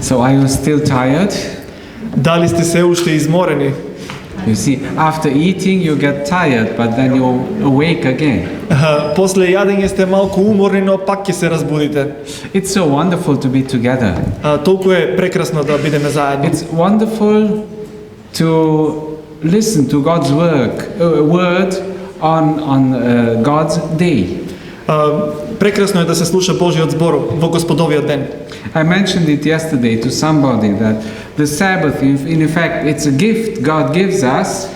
So are you still tired? Дали сте се уште изморени? You see, after eating you get tired, but then you awake again. После јадење сте малку уморни, но пак ќе се разбудите. It's so wonderful to be together. Толку е прекрасно да бидеме заедно. It's wonderful to listen to God's word on God's day. Прекрасно е да се слуша Божиот збор во Господовиот ден. I mentioned it yesterday to somebody that the Sabbath, in effect, it's a gift God gives us.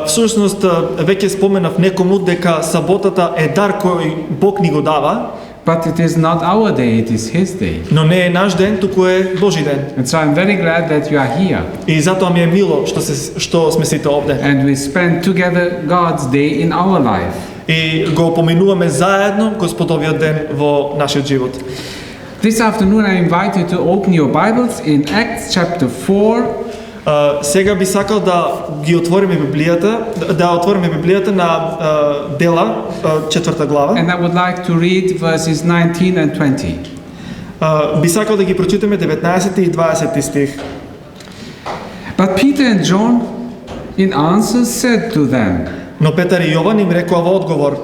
Всушност веќе споменав некому дека саботата е дар кој Бог ни го дава. But it is not our day, it is His day. Но не е наш ден, туку е Божи ден. And so I'm very glad that you are here. И затоа ми е мило што сме сите овде. And we spend together God's day in our life. И го поминуваме заедно Господовиот ден во нашиот живот. This afternoon I invite you to open your Bibles in Acts chapter 4. Сега би сакал да ги отвориме Библијата на Дела, 4 глава. And I would like to read verses 19 and 20. Би сакал да ги прочитаме 19 и 20 стих. But Peter and John in answer said to them, Но Петар и Јован им рекоа во одговор: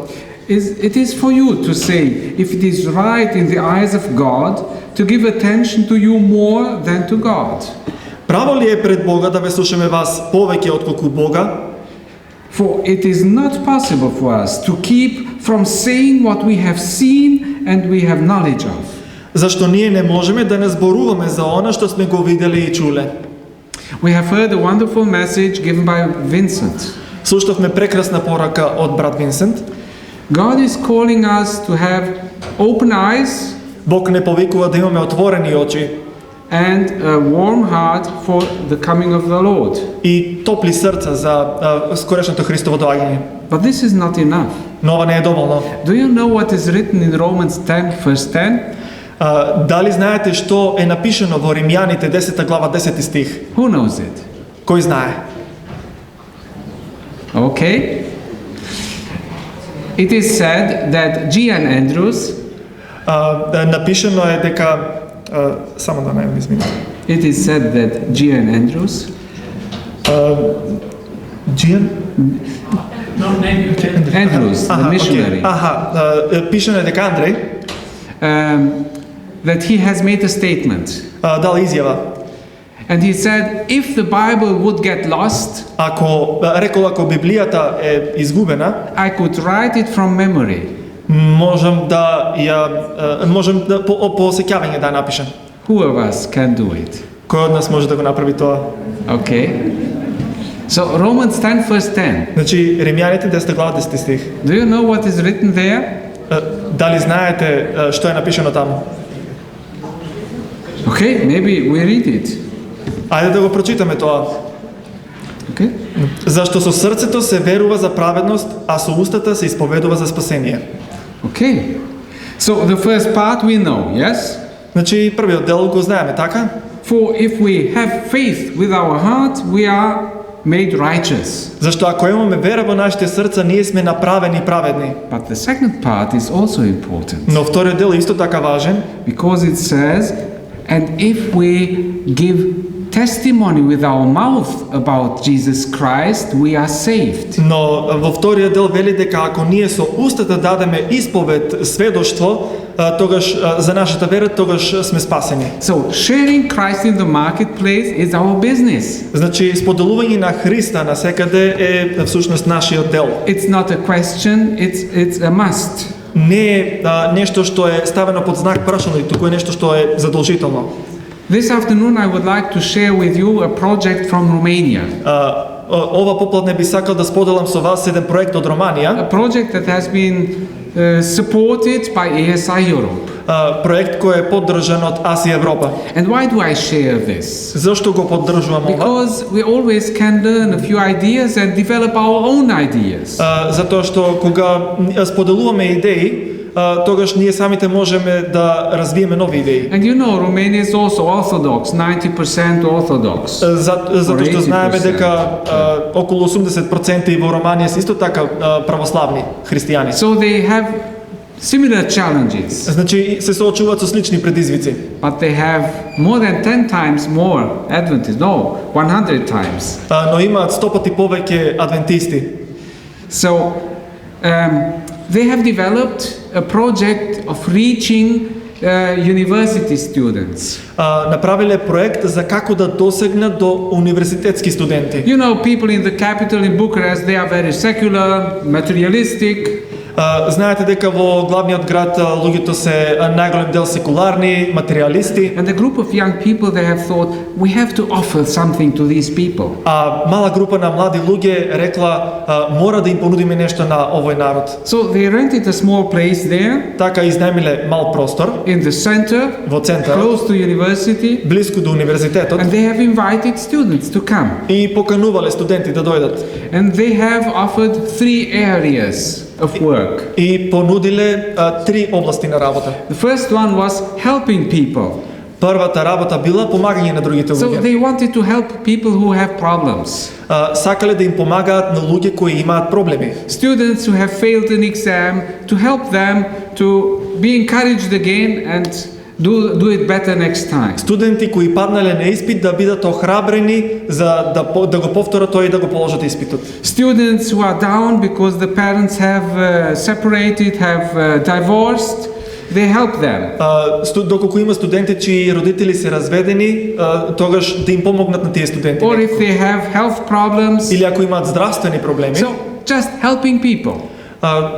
It is for you to say if it is right in the eyes of God to give attention to you more than to God. Право ли е пред Бога да ве слушаме вас повеќе отколку Бога? For it is not possible for us to keep from saying what we have seen and we have knowledge of. Зашто ние не можеме да не зборуваме за она што сме го виделе и чуле. We have heard a wonderful message given by Vincent. Слушавме прекрасна порака од брат Винсент. God is calling us to have open eyes Бог не повикува да имаме отворени очи and a warm heart for the coming of the Lord. и топли срца за скорешното Христово доаѓање. But this is not enough. Но ова не е доволно. Do you know what is written in Romans 10 verse 10? Дали знаете што е напишано во Римјаните 10 глава 10 стих? Who knows it? Кој знае? Okay. It is said that Gian Andrews, Напишано е дека само да не изминам. it is said that Gian Andrews, Джиан? Andrews, the missionary, Пишано е дека Андреј that he has made a statement. дал изјава. And he said, if the Bible would get lost, Ако Библијата е изгубена, I could write it from memory. можам по сеќавање да напишам. Who of us can do it? Кој од нас може да го направи тоа? Okay. So Romans 10 verse 10. Значи Римјаните 10 глава 10 стих. Do you know what is written there? Дали знаете што е напишано таму? Okay, maybe we read it. Ајде да го прочитаме тоа. Okay. Зашто со срцето се верува за праведност, а со устата се исповедува за спасение. Okay. So the first part we know, yes? Значи првиот дел го знаеме, така? For if we have faith with our heart, we are made righteous. Зашто ако имаме вера во нашите срца, ние сме направени праведни. But the second part is also important. Но вториот дел е исто така важен, Because it says, and if we give testimony with our mouth about Jesus Christ, we are saved. но во вториот дел вели дека ако ние со устата дадеме исповед, сведоштво, тогаш за нашата вера, тогаш сме спасени. So sharing Christ in the marketplace is our business. Значи споделување на Христа на секаде е всушност нашиот дел. It's not a question, it's a must. Не е нешто што е ставено под знак прашање, туку е нешто што е задолжително. This afternoon I would like to share with you a project from Romania. Ова попладне би сакал да споделам со вас еден проект од Романија. A project that has been supported by ASI Europe. Проект кој е поддржан од АСИ Европа. And why do I share this? Зошто го поддржувам ова? Because we always can learn a few ideas and develop our own ideas. Затоа што кога споделуваме идеи, тогаш ние самите можеме да развиеме нови идеи. And you know, Romania is also Orthodox, 90% Orthodox. Затоа што знаеме дека околу 80% и во Романија се исто така православни христијани. So they have similar challenges, Значи се соочуваат со слични предизвици. but they have more than 10 times more Adventists. No, 100 times. Но имаат 100 пати повеќе адвентисти. So they have developed a project of reaching university students. Направиле проект за како да досегнат до универзитетски студенти. You know, people in the capital in Bucharest, they are very secular, materialistic. Знаете дека во главниот град луѓето се најголем дел секуларни, материјалисти. And a group of young people, they have thought, we have to offer something to these people. Мала група на млади луѓе рекла мора да им понудиме нешто на овој народ. So they rented a small place there Така изнајмиле мал простор in the center, во центар, close to university, близко до универзитетот, and they have invited students to come. и поканувале студенти да дојдат. And they have offered 3 areas of work. И понудиле 3 области на работа. The first one was helping people. Првата работа била помагање на другите So луѓе. they wanted to help people who have problems. Сакале да им помагаат на луѓе кои имаат проблеми. Students who have failed an exam, to help them to be encouraged again and do it better next time. Студенти кои паднале на испит да бидат охрабрени за да го повторат тој и да го положат испитот. Students who are down because the parents have separated, have divorced, they help them. Доколку има студенти чии родители се разведени, тогаш да им помогнат на тие студенти. Or if they have health problems. Или ако имаат здравствени проблеми. So just helping people.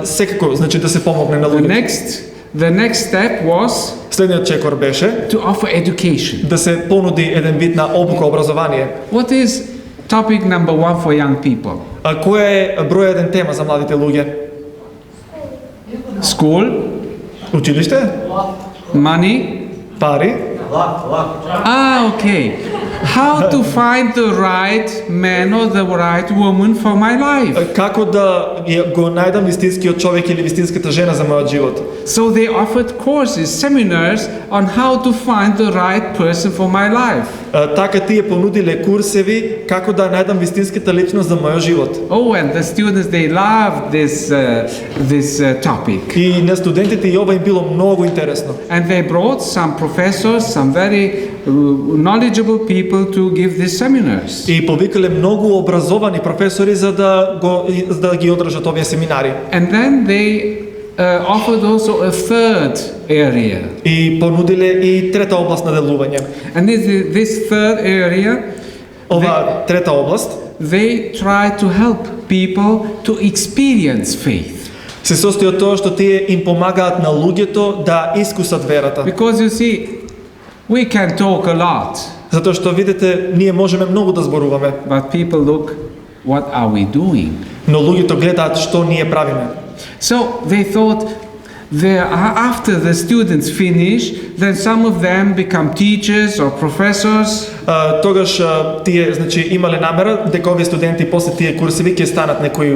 Секако, значи да се помогне на луѓето. The next step was Следниот чекор беше to offer education. да се понуди еден вид на обука, образование. What is topic number 1 for young people? Која е број еден тема за младите луѓе? School, Училиште? money. Пари? Okay. How to find the right man or the right woman for my life? Како да го најдам вистинскиот човек или вистинската жена за мојот живот? So they offered courses, seminars on how to find the right person for my life. Така тие понудиле курсеви како да најдам вистинската личност за мојот живот. Oh, and the students, they loved this topic. И на студентите и ова им било многу интересно. And they brought some professors, some very knowledgeable people to give these seminars. И повикале многу образовани професори за да ги одржат овие семинари. And then they offered also a third area. И понудиле и трета област на делување. And this third area, Ова трета област they try to help people to experience faith. се состои од тоа што тие им помагаат на луѓето да искусат верата. Because you see, we can talk a lot, Затоа што видите, ние можеме многу да зборуваме, but people look, what are we doing? но луѓето гледаат што ние правиме. So they thought, after the students finish, then some of them become teachers or professors. Тогаш тие, значи, имале намера дека овие студенти после тие курсеви ќе станат некои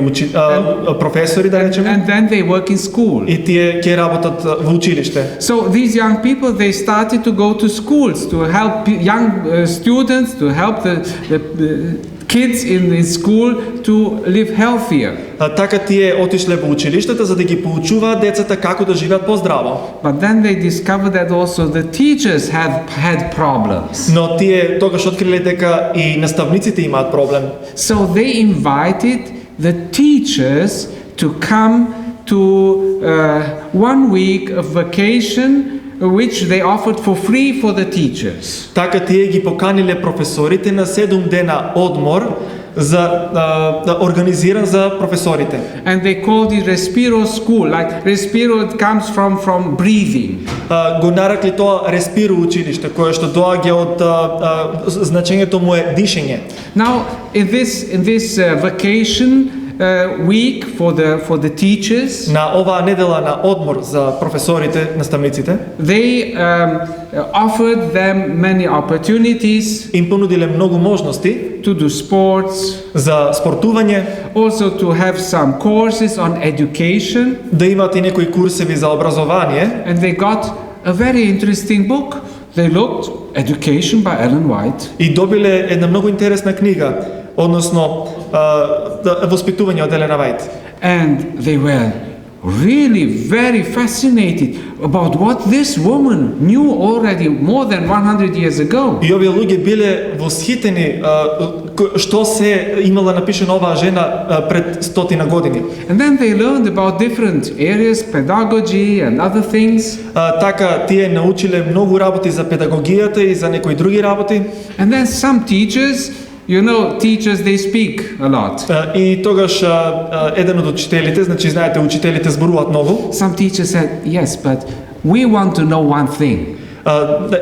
професори, да речеме, And then they work in school. и тие ќе работат во училиште. So these young people, they started to go to schools to help young students, to help the kids in school to live healthier. Така тие отишле во училиштата за да ги поучуваат децата како да живеат поздраво. But then they discovered that also the teachers had problems. Но тие тогаш откриле дека и наставниците имаат проблем. So they invited the teachers to come to 1 week of vacation, which they offered for free for the teachers. Така тие ги поканиле професорите на 7 дена одмор за организиран за професорите. And they called it Respiro School. Like Respiro, it comes from breathing. Го нарекли тоа Респиро училиште, кое што доаѓа од значењето му е дишење. Now, in this vacation week for the teachers, На оваа недела на одмор за професорите, наставниците, they offered them many opportunities им понудиле многу можности to do sports, за спортување, also to have some courses on education, да имат и некои курсеви за образование. and they got a very interesting book. They looked Education by Ellen White. И добиле една многу интересна книга, односно воспитување од Елена Вајт. And they were really very fascinated about what this woman knew already more than 100 years ago. И овие луѓе биле восхитени што се имала напишано оваа жена пред 100 години. And then they learned about different areas, pedagogy and other things. Така тие научиле многу работи за педагогијата и за некои други работи. And then some teachers, you know, teachers they speak a lot. И тогаш еден од учителите, значи знаете, учителите зборуваат многу. Some teachers said, yes, but we want to know one thing.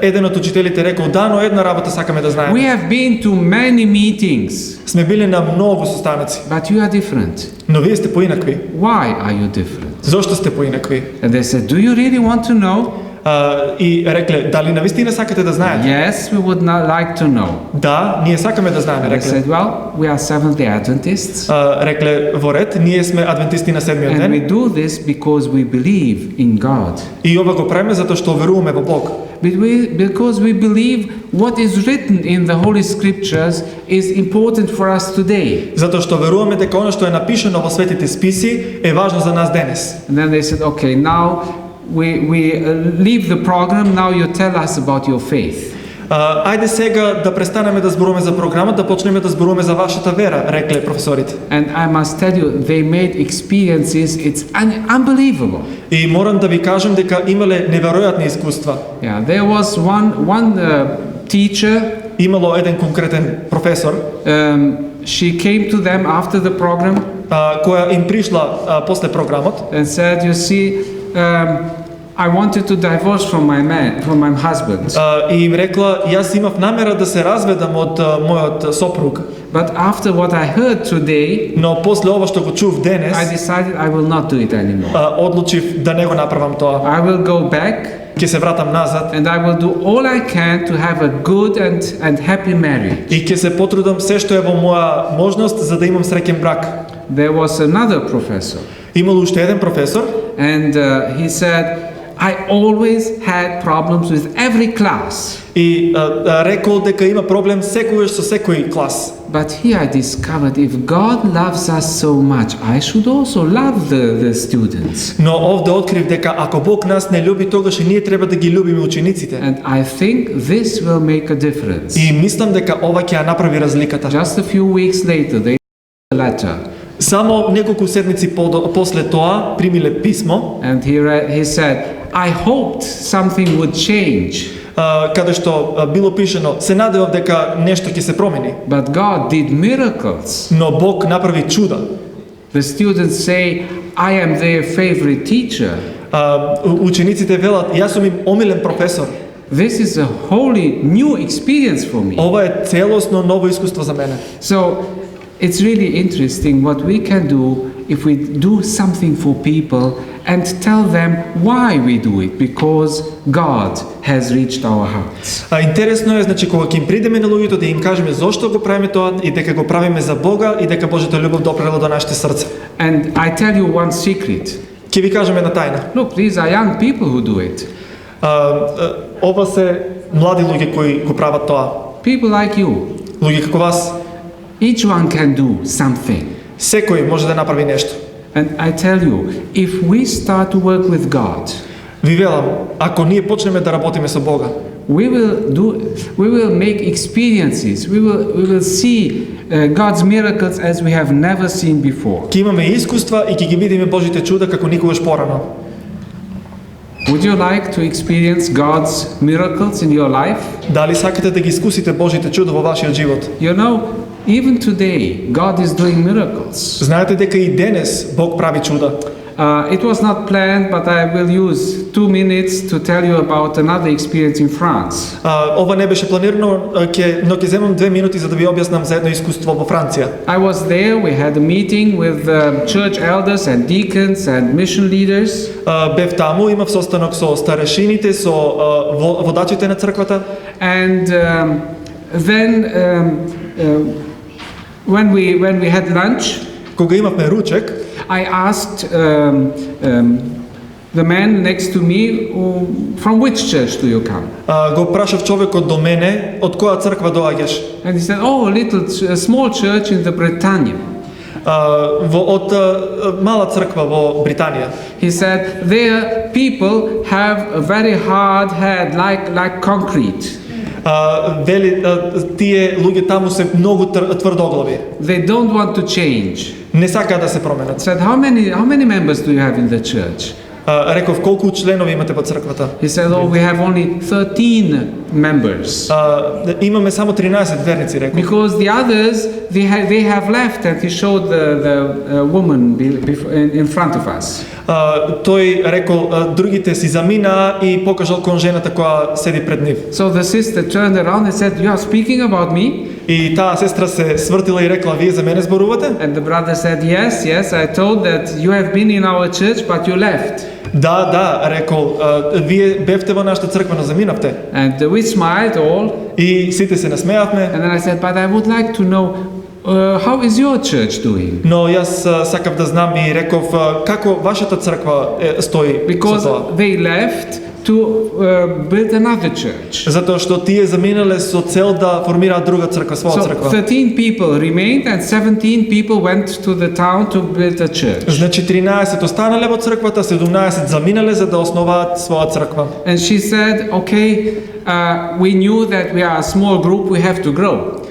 Еден од учителите рекол, да, но една работа сакаме да We знаеме. have been to many meetings, Сме биле на многу состаноци, but you are different. но вие сте поинакви. Why are you different? Зошто сте поинакви? And they said, do you really want to know? И рекле, дали навистина сакате да знаете? Yes, we would not like to know. Да, ние сакаме да знаеме, They рекле. said, well, we are Seventh-day Adventists, Рекле во ред, ние сме адвентисти на седмиот and we ден do this because we believe in God. и ова го правиме затоа што веруваме во Бог. Because we believe what is written in the Holy Scriptures is important for us today. Затоа што веруваме дека она што е напишано во светите списи е важно за нас денес. And then they said, okay, now we leave the program, now you tell us about your faith. Ајде сега да престанеме да зборуваме за програма, да почнеме да зборуваме за вашата вера, рекле професорите. And I must tell you, they made experiences, it's unbelievable. И морам да ви кажам дека имале неверојатни искуства. Yeah, there was one teacher, Имало еден конкретен професор, she came to them after the program која им пришла после програмот and said, you see, I wanted to divorce from my husband. и им рекла, јас имав намера да се разведам од мојот сопруг, But after what I heard today, но после ова што го чув денес, I decided I will not do it anymore. одлучив да не го направам тоа. I will go back Ќе се вратам назад and I will do all I can to have a good and happy marriage. и ќе се потрудам се што е во моја можност за да имам среќен брак. There was another professor, Имало уште еден професор and he said, I always had problems with every class. и рекол дека има проблем секогаш со секој клас. But here I discovered if God loves us so much, I should also love the students. Но овде открив дека ако Бог нас не љуби, тогаш и ние треба да ги љубиме учениците. And I think this will make a difference. И мислам дека ова ќе ја направи разликата. Just a few weeks later, they wrote a letter, Само неколку седмици после тоа примиле писмо, and he said, I hoped something would change, каде што било пишано, се надевав дека нешто ќе се промени. but God did miracles. Но Бог направи чуда. The students say, I am their favorite teacher. Учениците велат, јас сум им омилен професор. This is a wholly new experience for me. Ова е целосно ново искуство за мене. So it's really interesting what we can do if we do something for people and tell them why we do it, because God has reached our hearts. Интересно е, значи, кога ќе им придеме на луѓето да им кажеме зошто го правиме тоа и дека го правиме за Бога и дека Божјата љубов допрела до нашите срца. And I tell you one secret. Ќе ви кажеме една тајна. Look, these are young people who do it. Ова се млади луѓе кои го прават тоа. People like you. Луѓе како вас. Each one can do something. Секој може да направи нешто. And I tell you, if we start to work with God, Ви велам, ако ние почнеме да работиме со Бога, we will make experiences. We will see God's miracles as we have never seen before. ќе имаме искуства и ќе ги видиме Божите чуда како никогаш порано. Would you like to experience God's miracles in your life? Дали сакате да ги искусите Божите чуда во вашиот живот? You know, even today, God is doing miracles. Знаете дека и денес Бог прави чуда. It was not planned, but I will use 2 minutes to tell you about another experience in France. Ова не беше планирано, но ќе земам 2 минути за да ви објаснам за едно искуство во Франција. I was there, we had a meeting with church elders and deacons and mission leaders. Бев таму, имав состанок со старешините, со водачите на црквата. And then when we had lunch, Кога имавме ручек, I asked the man next to me, from which church do you come? го прашав човекот до мене, од која црква доаѓаш? And he said, oh, a small church in the Bretagne. од мала црква во Британија. He said, their people have a very hard head, like concrete. Вели, тие луѓе таму се многу тврдоглави. They don't want to change. Не сакаат да се променат. Said, how many members do you have in the church? Реков, колку членови имате во црквата? He said, oh, we have only 13 members. Имаме само 13 верници, реков. Because the others, they have left, and he showed the woman in front of us. Тој рекол, другите си заминаа и покажал кон жената која седи пред нив. So the sister turned around and said, you are speaking about me? И таа сестра се свртила и рекла, вие за мене зборувате? And the brother said, yes, I told that you have been in our church, but you left. Да, рекол, вие бевте во нашата црква, но заминавте. And we smiled all. И сите се насмеавме. And then I said, but I would like to know, how is your church doing? Но јас сакав да знам и реков, како вашата црква стои со Because тоа? they left to build another church. Затоа што тие заминале со цел да формираат друга црква, своја So црква. 13 people remained and 17 people went to the town to build a church. Значи 13 останале во црквата, 17 заминале за да основаат своја црква. And she said, okay, we knew that we are a small group, we have to grow.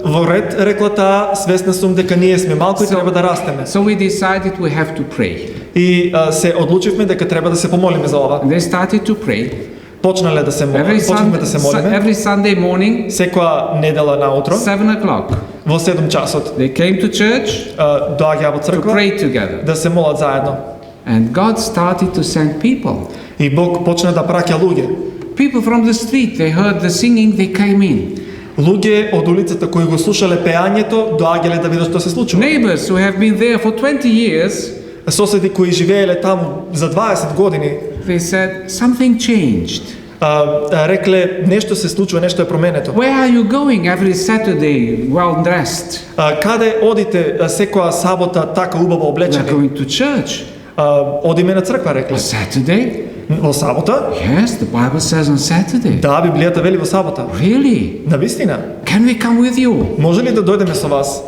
Во ред, рекла таа, свесна сум дека ние сме малку и треба да растеме. So we decided we have to pray. И се одлучивме дека треба да се помолиме за ова. And they started to pray. Почнале да се молиме, почнавме да се молиме. Every Sunday morning, Секоја недела наутро, 7 o'clock, во 7 часот, they came to church доаѓаа во to црква pray together. да се молат заедно. And God started to send people. И Бог почна да праќа луѓе. People from the street, they heard the singing, they came in. Луѓе од улицата кои го слушале пеањето, доаѓале да видат што се случува. Neighbors who have been there for 20 years, Соседи кои живееле таму за 20 години, they said, something changed. рекле нешто се случува, нешто е променето. Where are you going every Saturday, well dressed? Каде одите секоја сабота така убаво We are облечени? going to church. Одиме на црква, рекле. On Saturday? Во сабота? Yes, the Bible says on Saturday. Да, Библијата вели во сабота. Really? Навистина. Can we come with you? Може ли да дојдеме со вас?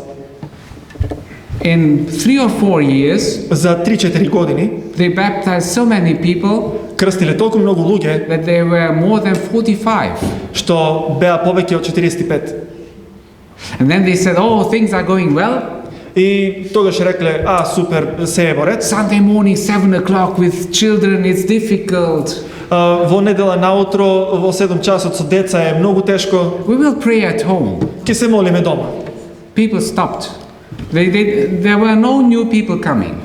In 3 or 4 years, За 3-4 години they baptized so many people крстиле толку многу луѓе that they were more than 45. што беа повеќе од 45. And then they said, oh, things are going well. И тогаш рекле, супер, се е во ред. Sunday morning, 7 o'clock with children, it's difficult. Во недела наутро во 7 часот со деца е многу тешко. We will pray at home. Ќе се молиме дома. People stopped. There were no new people coming.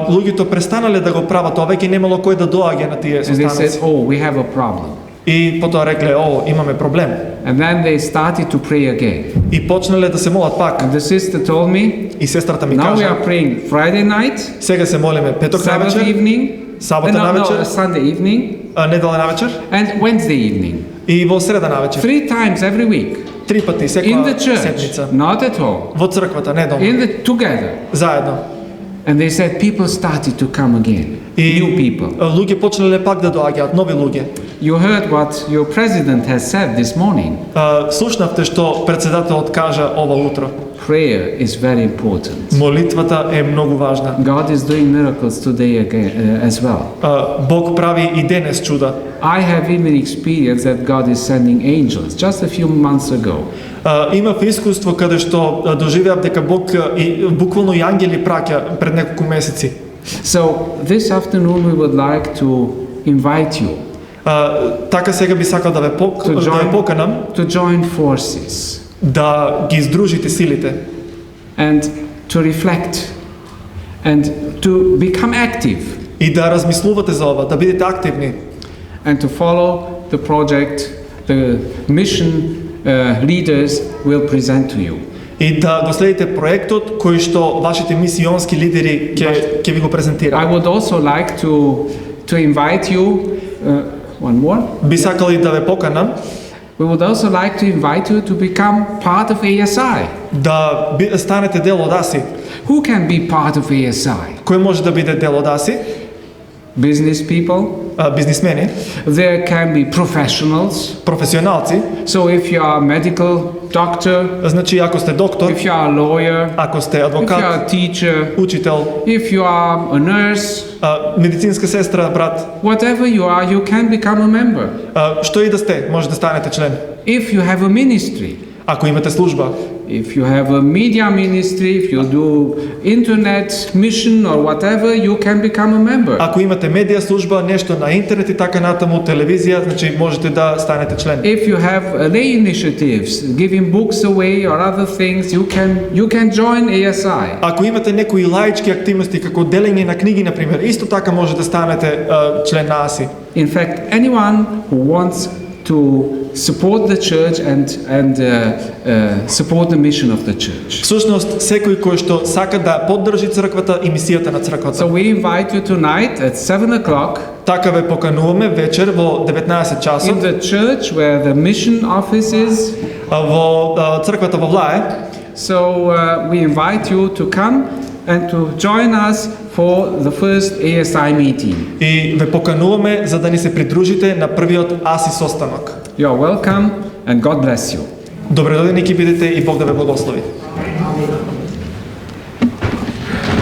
Луѓето престанале да го прават ова, веќе немало кој да доаѓа на тие And they said, состаноци. oh, we have a problem. И потоа рекле, имаме проблем. And then they started to pray again. И почнале да се молат пак. And the sister told me, И сестрата ми now we кажа, are praying Friday night, сега се молиме петок Sabbath навечер, evening, сабота no, навечер, Sunday evening, недела навечер and Wednesday evening. и во среда навечер. 3 times every week. 3 пати In the секоја church, седмица. not at home. Во црквата, не дома. Together. Заедно. And they said people started to come again. И New people. луѓе почнале пак да доаѓаат, нови луѓе. You heard what your president has said this morning. Слушнавте што председателот кажа ова утро. Prayer is very important. Молитвата е многу важна. God is doing miracles today again, as well. Бог прави и денес чуда. I have even experienced that God is sending angels just a few months ago. Имав искуство каде што доживеав дека Бог и буквално и ангели праќа пред неколку месеци. So this afternoon we would like to invite you Така сега би сакал да ве поканам to join forces да ги издружите силите and to reflect and to become active и да размислувате за ова, да бидете активни and to follow the project the mission leaders will present to you. и да го следите проектот кој што вашите мисионски лидери ќе ви го I презентираат. would also like to invite you one more. Би сакал и да ве поканам We would also like to invite you to become part of ASI. да станете дел од АСИ. Who can be part of ASI? Кој може да биде дел од АСИ? Business people, бизнисмени, there can be professionals. професионалци. So if you are a medical doctor, Значи, ако сте доктор, if you are a lawyer, ако сте if you адвокат, are a teacher, учител, if you are a nurse, медицинска сестра, брат, whatever you are, you can become a member. що и да сте, може да станете член. If you have a ministry, Ако имате служба, if you have a media ministry, if you do internet mission or whatever, you can become a member. ако имате медиа служба, нещо на интернет и така натаму, телевизия, значи можете да станете член. If you have lay initiatives, giving books away or other things, you can join ASI. Ако имате некои лаички активности, како делење на книги, например, исто така може да станете член на АСИ. In fact, anyone who wants to support the church and support the mission of the church. Всушност, секој кој што сака да поддржи црквата и мисијата на црквата. So we invite you tonight at 7 o'clock Така ве покануваме вечер во 19 in часот the church where the mission office is. во црквата во Влае. So we invite you to come and to join us for the first ASI meeting. И ве покануваме за да ни се придружите на првиот АСИ состанок. You are welcome and God bless you. Добре додени ќе бидете и Бог да ве благослови.